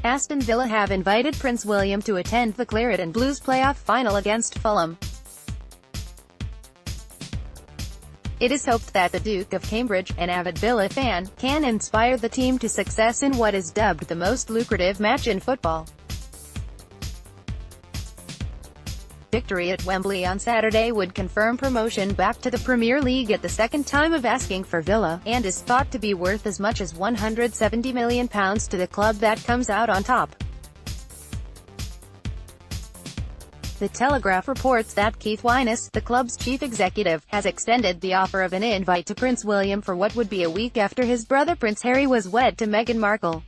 Aston Villa have invited Prince William to attend the Claret and Blues playoff final against Fulham. It is hoped that the Duke of Cambridge, an avid Villa fan, can inspire the team to success in what is dubbed the most lucrative match in football. Victory at Wembley on Saturday would confirm promotion back to the Premier League at the second time of asking for Villa, and is thought to be worth as much as £170 million to the club that comes out on top. The Telegraph reports that Keith Wyness, the club's chief executive, has extended the offer of an invite to Prince William for what would be a week after his brother Prince Harry was wed to Meghan Markle.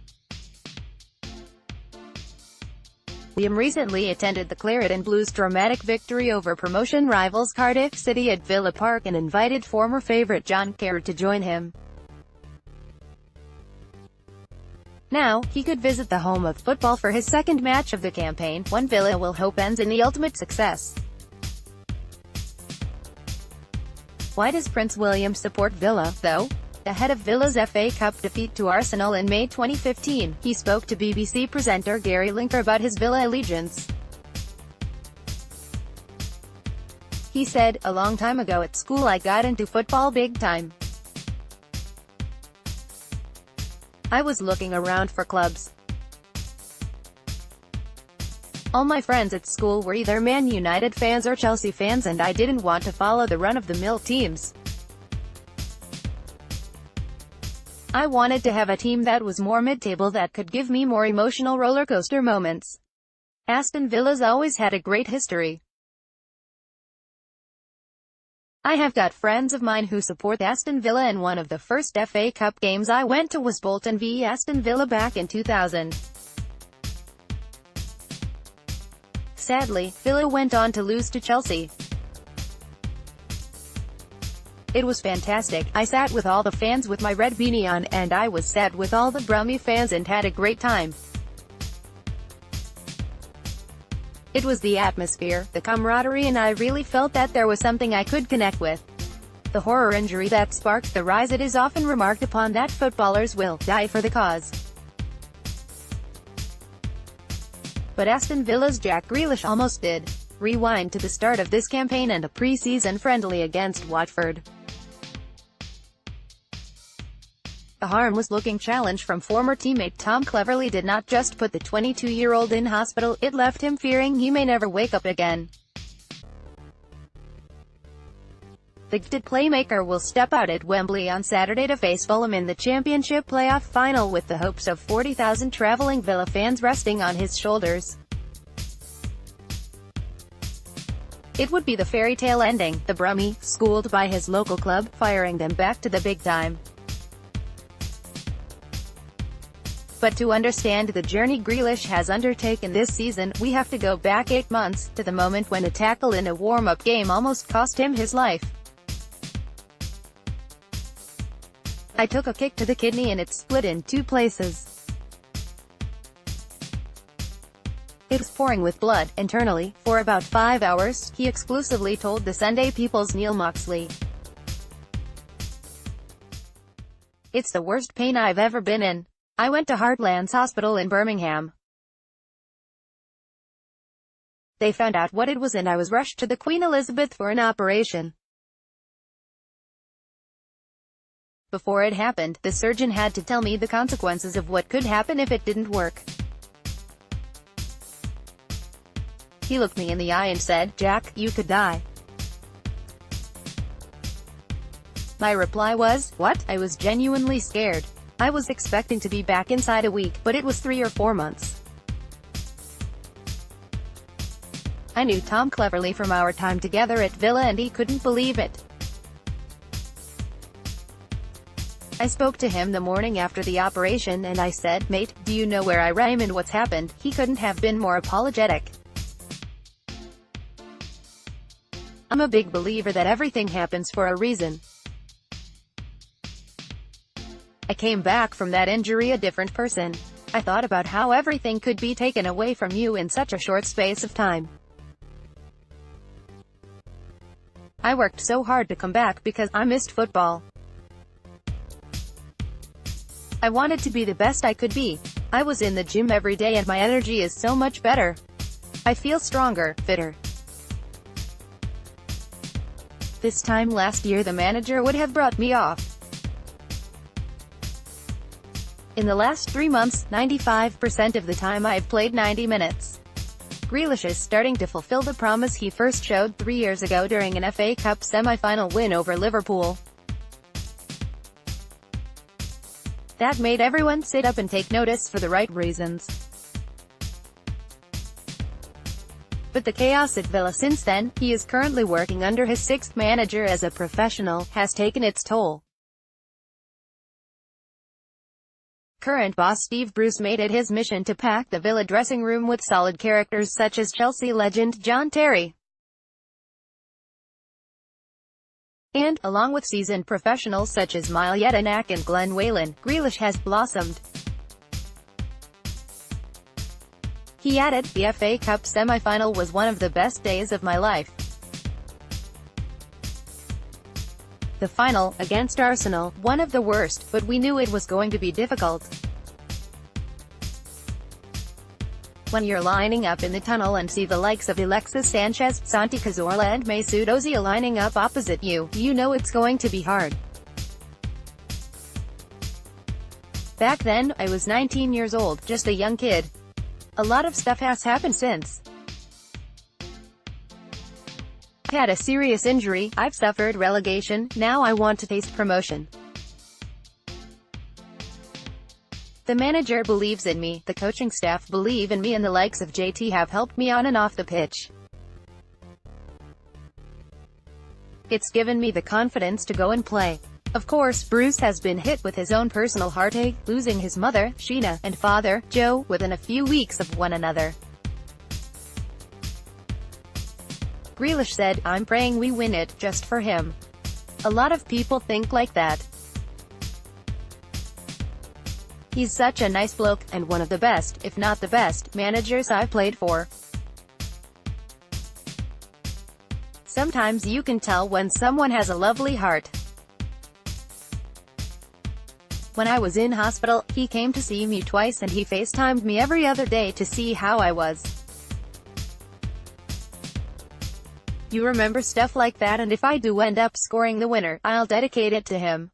William recently attended the Claret and Blues' dramatic victory over promotion rivals Cardiff City at Villa Park and invited former favourite John Kerr to join him. Now, he could visit the home of football for his second match of the campaign, one Villa will hope ends in the ultimate success. Why does Prince William support Villa, though? Ahead of Villa's FA Cup defeat to Arsenal in May 2015, he spoke to BBC presenter Gary Lineker about his Villa allegiance. He said, "A long time ago at school I got into football big time. I was looking around for clubs. All my friends at school were either Man United fans or Chelsea fans, and I didn't want to follow the run-of-the-mill teams. I wanted to have a team that was more mid-table, that could give me more emotional rollercoaster moments. Aston Villa's always had a great history. I have got friends of mine who support Aston Villa, and one of the first FA Cup games I went to was Bolton v Aston Villa back in 2000. Sadly, Villa went on to lose to Chelsea. It was fantastic. I sat with all the fans with my red beanie on, and I was sat with all the Brummy fans and had a great time. It was the atmosphere, the camaraderie, and I really felt that there was something I could connect with. The horror injury that sparked the rise. It is often remarked upon that footballers will die for the cause. But Aston Villa's Jack Grealish almost did. Rewind to the start of this campaign and a pre-season friendly against Watford. A harmless-looking challenge from former teammate Tom Cleverley did not just put the 22-year-old in hospital, it left him fearing he may never wake up again. The gifted playmaker will step out at Wembley on Saturday to face Fulham in the Championship playoff final, with the hopes of 40,000 travelling Villa fans resting on his shoulders. It would be the fairy tale ending, the Brummie, schooled by his local club, firing them back to the big time. But to understand the journey Grealish has undertaken this season, we have to go back 8 months, to the moment when a tackle in a warm-up game almost cost him his life. I took a kick to the kidney and it split in 2 places. It was pouring with blood, internally, for about 5 hours, he exclusively told the Sunday People's Neil Moxley. It's the worst pain I've ever been in. I went to Heartlands Hospital in Birmingham. They found out what it was and I was rushed to the Queen Elizabeth for an operation. Before it happened, the surgeon had to tell me the consequences of what could happen if it didn't work. He looked me in the eye and said, "Jack, you could die." My reply was, "What?" I was genuinely scared. I was expecting to be back inside a week, but it was 3 or 4 months. I knew Tom Cleverley from our time together at Villa, and he couldn't believe it. I spoke to him the morning after the operation and I said, "Mate, do you know where I am and what's happened?" He couldn't have been more apologetic. I'm a big believer that everything happens for a reason. I came back from that injury a different person. I thought about how everything could be taken away from you in such a short space of time. I worked so hard to come back because I missed football. I wanted to be the best I could be. I was in the gym every day and my energy is so much better. I feel stronger, fitter. This time last year the manager would have brought me off. In the last 3 months, 95% of the time I've played 90 minutes. Grealish is starting to fulfill the promise he first showed 3 years ago during an FA Cup semi-final win over Liverpool. That made everyone sit up and take notice for the right reasons. But the chaos at Villa since then, he is currently working under his sixth manager as a professional, has taken its toll. Current boss Steve Bruce made it his mission to pack the Villa dressing room with solid characters such as Chelsea legend John Terry. And, along with seasoned professionals such as Mile Jedinak and Glenn Whelan, Grealish has blossomed. He added, "The FA Cup semi-final was one of the best days of my life. The final, against Arsenal, one of the worst, but we knew it was going to be difficult. When you're lining up in the tunnel and see the likes of Alexis Sanchez, Santi Cazorla and Mesut Ozil lining up opposite you, you know it's going to be hard." Back then, I was 19 years old, just a young kid. A lot of stuff has happened since. I've had a serious injury, I've suffered relegation, now I want to taste promotion. The manager believes in me, the coaching staff believe in me and the likes of JT have helped me on and off the pitch. It's given me the confidence to go and play. Of course, Bruce has been hit with his own personal heartache, losing his mother, Sheena, and father, Joe, within a few weeks of one another. Grealish said, "I'm praying we win it, just for him." A lot of people think like that. He's such a nice bloke, and one of the best, if not the best, managers I've played for. Sometimes you can tell when someone has a lovely heart. When I was in hospital, he came to see me twice and he FaceTimed me every other day to see how I was. You remember stuff like that, and if I do end up scoring the winner, I'll dedicate it to him.